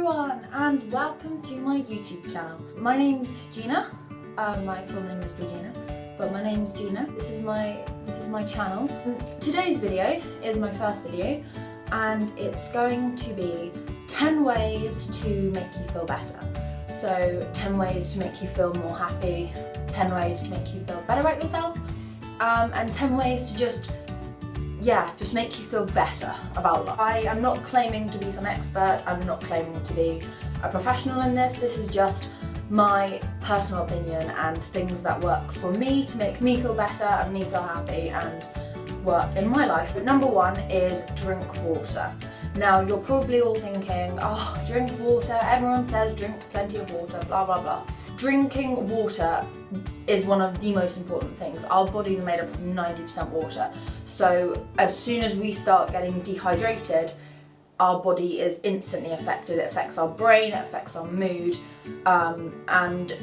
everyone and welcome to my YouTube channel. My name's Gina. My full name is Gina, but my name's Gina. This is my channel. Today's video is my first video and it's going to be 10 ways to make you feel better. So 10 ways to make you feel more happy, 10 ways to make you feel better about yourself, and 10 ways to just make you feel better about life. I am not claiming to be some expert, I'm not claiming to be a professional in this. This is just my personal opinion and things that work for me to make me feel better and me feel happy and work in my life. But number one is drink water. Now you're probably all thinking, oh, drink water, everyone says drink plenty of water, blah blah blah. Drinking water is one of the most important things. Our bodies are made up of 90% water. So as soon as we start getting dehydrated, our body is instantly affected. It affects our brain, it affects our mood, and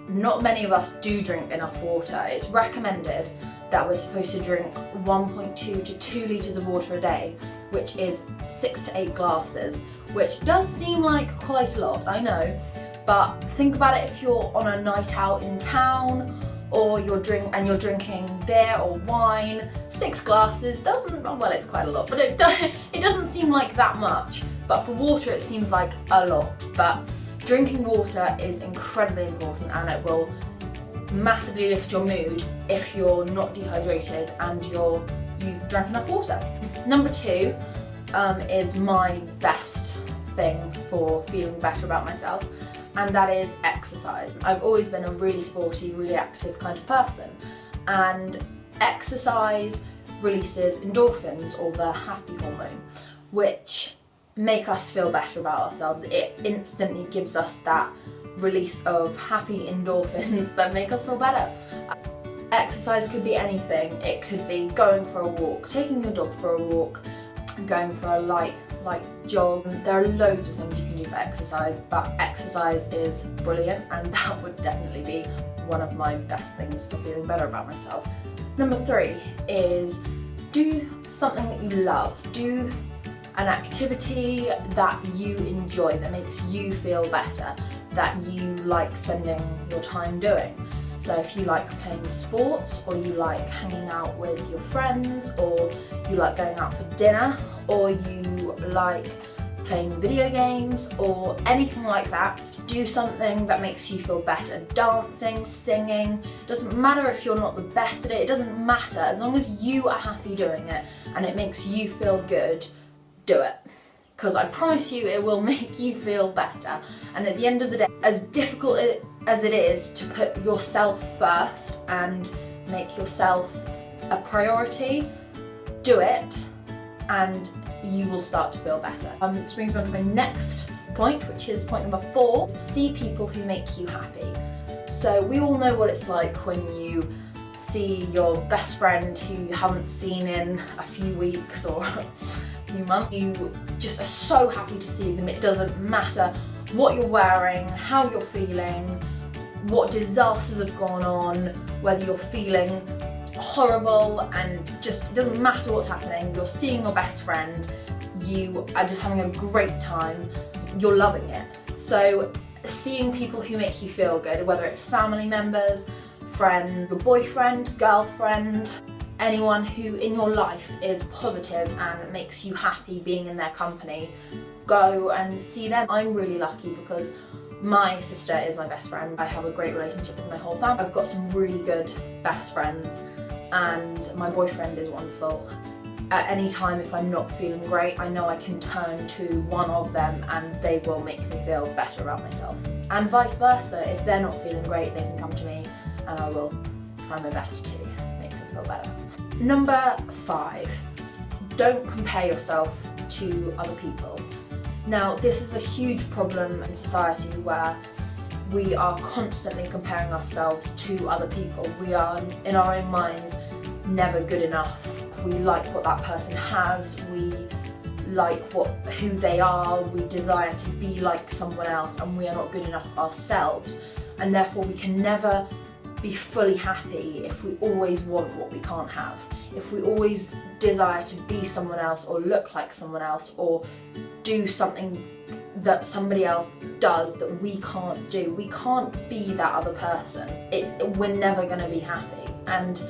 not many of us do drink enough water. It's recommended that we're supposed to drink 1.2 to 2 litres of water a day, which is 6 to 8 glasses, which does seem like quite a lot, I know, but think about it if you're on a night out in town or you're drinking beer or wine. 6 glasses doesn't, well, it's quite a lot, but it doesn't seem like that much, but for water it seems like a lot. But drinking water is incredibly important and it will massively lift your mood if you're not dehydrated and you've drank enough water. Number two is my best thing for feeling better about myself, and that is exercise. I've always been a really sporty, really active kind of person, and exercise releases endorphins, or the happy hormone, which make us feel better about ourselves. It instantly gives us that release of happy endorphins that make us feel better. Exercise could be anything. It could be going for a walk, taking your dog for a walk, going for a light jog. There are loads of things you can do for exercise, but exercise is brilliant and that would definitely be one of my best things for feeling better about myself. Number three is do something that you love. Do an activity that you enjoy, that makes you feel better, that you like spending your time doing. So if you like playing sports, or you like hanging out with your friends, or you like going out for dinner, or you like playing video games, or anything like that, do something that makes you feel better. Dancing, singing, doesn't matter if you're not the best at it, it doesn't matter. As long as you are happy doing it and it makes you feel good, do it. Because I promise you it will make you feel better. And at the end of the day, as difficult as it is to put yourself first and make yourself a priority, do it and you will start to feel better. This brings me on to my next point, which is point number 4. See people who make you happy. So we all know what it's like when you see your best friend who you haven't seen in a few weeks or few months. You just are so happy to see them. It doesn't matter what you're wearing, how you're feeling, what disasters have gone on, whether you're feeling horrible, and just it doesn't matter what's happening. You're seeing your best friend, you are just having a great time, you're loving it. So seeing people who make you feel good, whether it's family members, friend, your boyfriend, girlfriend, anyone who in your life is positive and makes you happy being in their company, go and see them. I'm really lucky because my sister is my best friend. I have a great relationship with my whole family. I've got some really good best friends and my boyfriend is wonderful. At any time if I'm not feeling great, I know I can turn to one of them and they will make me feel better about myself. And vice versa, if they're not feeling great, they can come to me and I will try my best to make them feel better. Number 5, don't compare yourself to other people. Now, this is a huge problem in society where we are constantly comparing ourselves to other people. We are, in our own minds, never good enough. We like what that person has, we like who they are, we desire to be like someone else, and we are not good enough ourselves. And therefore we can never be fully happy if we always want what we can't have. If we always desire to be someone else or look like someone else or do something that somebody else does that we can't do. We can't be that other person. We're never going to be happy. And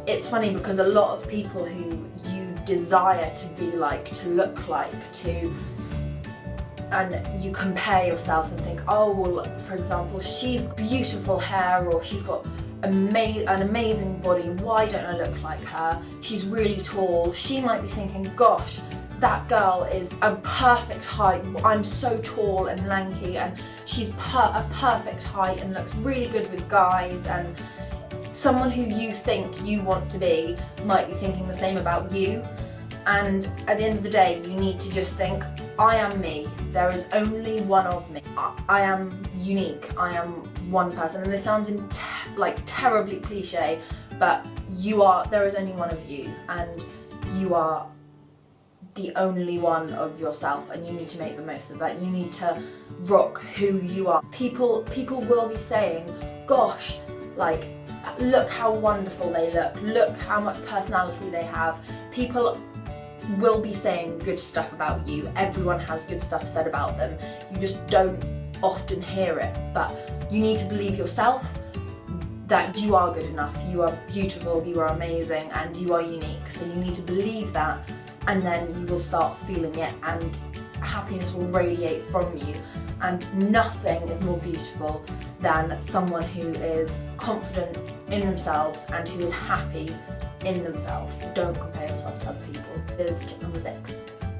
it's funny because a lot of people who you desire to be like, to look like, and you compare yourself and think, oh, well, for example, she's got beautiful hair, or she's got an amazing body, why don't I look like her? She's really tall. She might be thinking, gosh, that girl is a perfect height. I'm so tall and lanky, and she's a perfect height and looks really good with guys. And someone who you think you want to be might be thinking the same about you. And at the end of the day, you need to just think, I am me. There is only one of me. I am unique. I am one person. And this sounds like terribly cliche, but there is only one of you, and you are the only one of yourself, and you need to make the most of that. You need to rock who you are. People will be saying, gosh, like, look how wonderful they look how much personality they have. People will be saying good stuff about you. Everyone has good stuff said about them. You just don't often hear it, but you need to believe yourself that you are good enough, you are beautiful, you are amazing, and you are unique. So you need to believe that, and then you will start feeling it, and happiness will radiate from you. And nothing is more beautiful than someone who is confident in themselves and who is happy in themselves. Don't compare yourself to other people. Here's tip number 6.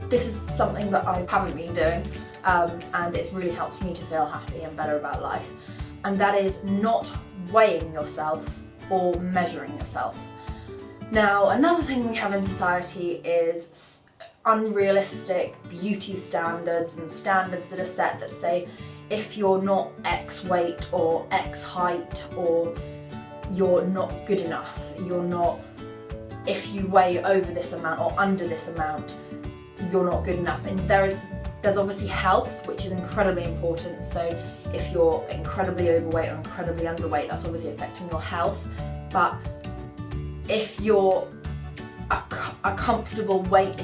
This is something that I haven't been doing, and it's really helped me to feel happy and better about life. And that is not weighing yourself or measuring yourself. Now, another thing we have in society is unrealistic beauty standards, and standards that are set that say if you're not X weight or X height, or you're not good enough, if you weigh over this amount or under this amount, you're not good enough. And there's obviously health, which is incredibly important. So if you're incredibly overweight or incredibly underweight, that's obviously affecting your health. But if you're a comfortable weight,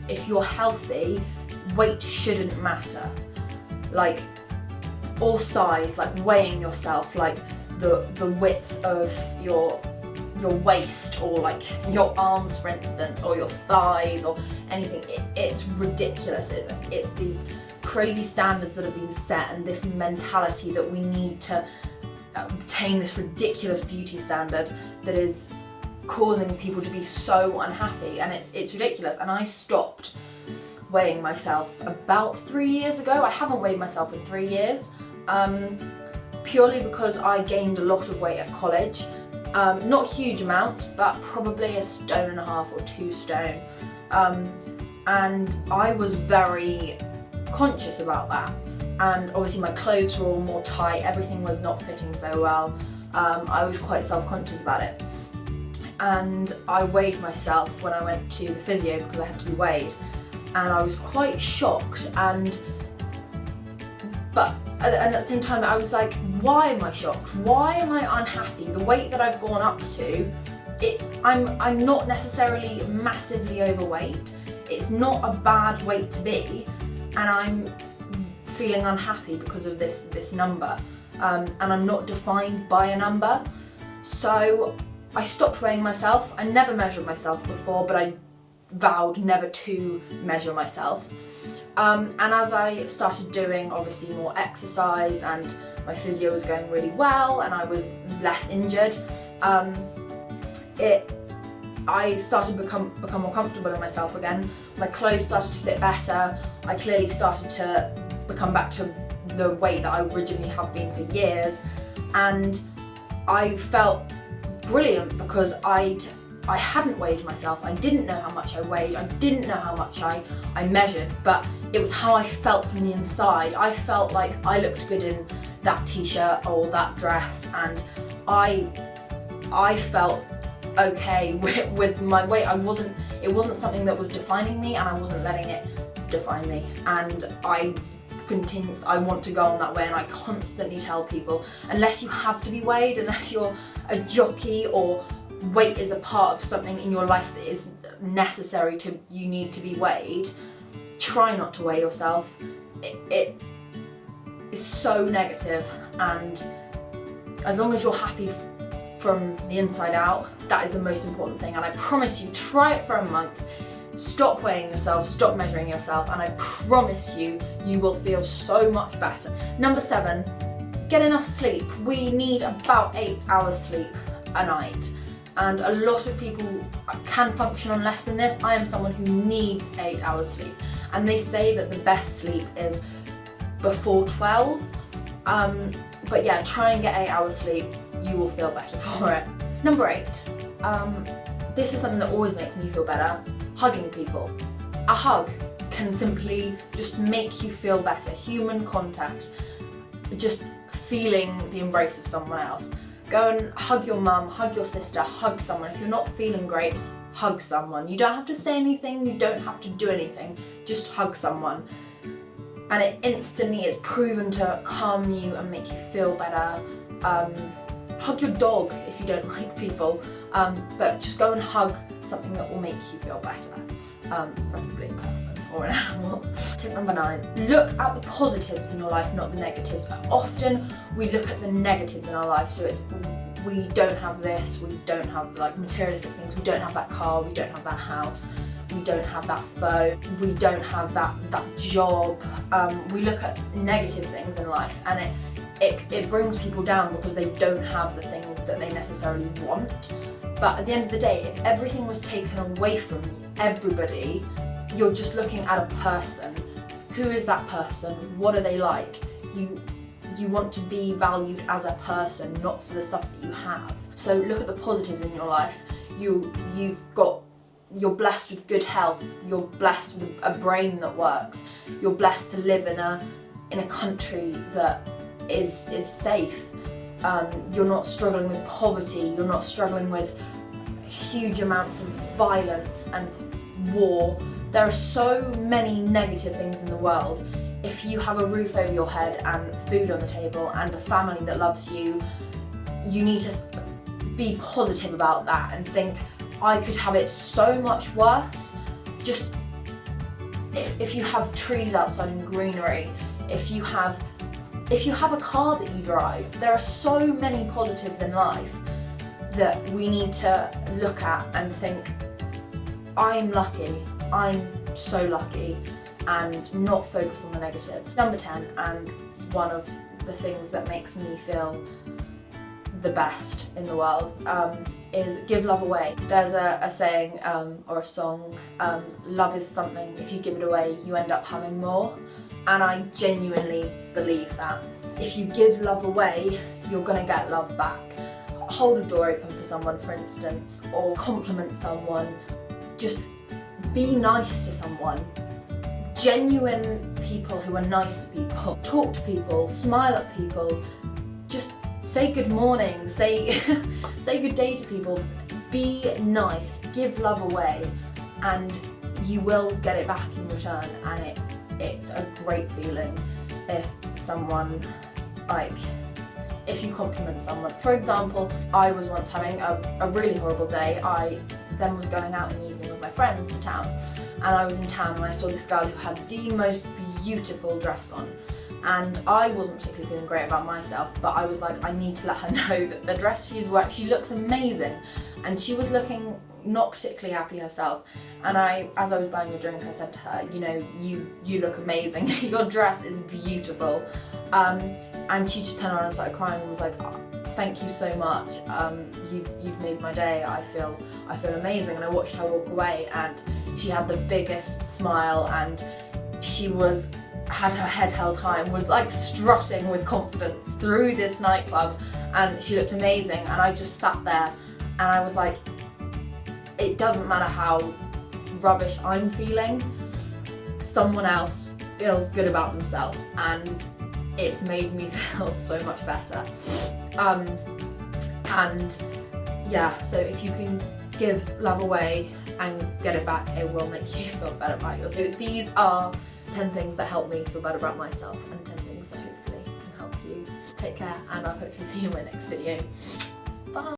if you're healthy, weight shouldn't matter. Like, or size, like weighing yourself, like the width of your waist, or like your arms, for instance, or your thighs, or anything. It's ridiculous. It's these crazy standards that have been set, and this mentality that we need to obtain this ridiculous beauty standard that is causing people to be so unhappy, and it's ridiculous. And I stopped weighing myself about 3 years ago. I haven't weighed myself in 3 years, purely because I gained a lot of weight at college. Not huge amounts, but probably 1.5 stone or 2 stone. And I was very conscious about that. And obviously my clothes were all more tight, everything was not fitting so well. I was quite self-conscious about it. And I weighed myself when I went to the physio, because I had to be weighed. And I was quite shocked, but at the same time I was like, why am I shocked? Why am I unhappy? The weight that I've gone up to, I'm not necessarily massively overweight. It's not a bad weight to be, and I'm feeling unhappy because of this number. And I'm not defined by a number. So I stopped weighing myself. I never measured myself before, but I vowed never to measure myself. And as I started doing obviously more exercise, and my physio was going really well, and I was less injured, I started to become more comfortable in myself again. My clothes started to fit better. I clearly started to become back to the weight that I originally have been for years, and I felt brilliant because I hadn't weighed myself. I didn't know how much I weighed. I didn't know how much I measured, but it was how I felt from the inside. I felt like I looked good in that t-shirt or that dress, and I felt okay with my weight. It wasn't something that was defining me, and I wasn't letting it define me. And I want to go on that way, and I constantly tell people, unless you have to be weighed, unless you're a jockey or weight is a part of something in your life that is necessary you need to be weighed, try not to weigh yourself. it is so negative, and as long as you're happy from the inside out, that is the most important thing. And I promise you, try it for a month, stop weighing yourself, stop measuring yourself, and I promise you, you will feel so much better. Number 7, get enough sleep. We need about 8 hours sleep a night, and a lot of people can function on less than this. I am someone who needs 8 hours sleep, and they say that the best sleep is before 12. But yeah, try and get 8 hours sleep, you will feel better for it. Number 8, this is something that always makes me feel better, hugging people. A hug can simply just make you feel better. Human contact, just feeling the embrace of someone else. Go and hug your mum, hug your sister, hug someone. If you're not feeling great, hug someone. You don't have to say anything, you don't have to do anything, just hug someone. And it instantly is proven to calm you and make you feel better. Hug your dog if you don't like people, but just go and hug something that will make you feel better, preferably a person or an animal. Tip number 9, look at the positives in your life, not the negatives. Often we look at the negatives in our life, so it's we don't have this, we don't have like materialistic things, we don't have that car, we don't have that house, we don't have that phone, we don't have that job. We look at negative things in life, and it brings people down because they don't have the things that they necessarily want. But at the end of the day, if everything was taken away from everybody, you're just looking at a person. Who is that person? What are they like? You want to be valued as a person, not for the stuff that you have. So look at the positives in your life. You're blessed with good health. You're blessed with a brain that works. You're blessed to live in a country that is safe. You're not struggling with poverty. You're not struggling with huge amounts of violence and war. There are so many negative things in the world. If you have a roof over your head and food on the table and a family that loves you, you need to be positive about that and think, I could have it so much worse. Just if you have trees outside and greenery, if you have a car that you drive, there are so many positives in life that we need to look at and think, I'm lucky, I'm so lucky, and not focus on the negatives. Number 10, and one of the things that makes me feel the best in the world, is give love away. There's a saying or a song, love is something, if you give it away, you end up having more. And I genuinely believe that. If you give love away, you're gonna get love back. Hold a door open for someone, for instance, or compliment someone. Just be nice to someone. Genuine people who are nice to people. Talk to people, smile at people. Just say good morning, say good day to people. Be nice, give love away, and you will get it back in return. And it's a great feeling if someone, if you compliment someone. For example, I was once having a really horrible day. I then was going out in the evening with my friends to town, and I was in town and I saw this girl who had the most beautiful dress on, and I wasn't particularly feeling great about myself, but I was like, I need to let her know that the dress she's wearing, she looks amazing, and she was looking not particularly happy herself. And as I was buying a drink, I said to her, you know, you look amazing, your dress is beautiful. And she just turned around and started crying and was like, oh, thank you so much, you've made my day, I feel amazing. And I watched her walk away, and she had the biggest smile, and she had her head held high and was like strutting with confidence through this nightclub, and she looked amazing. And I just sat there and I was like, it doesn't matter how rubbish I'm feeling, someone else feels good about themselves, and it's made me feel so much better. And yeah, so if you can give love away and get it back, it will make you feel better about yourself. So these are 10 things that help me feel better about myself, and 10 things that hopefully can help you. Take care, and I'll hopefully see you in my next video.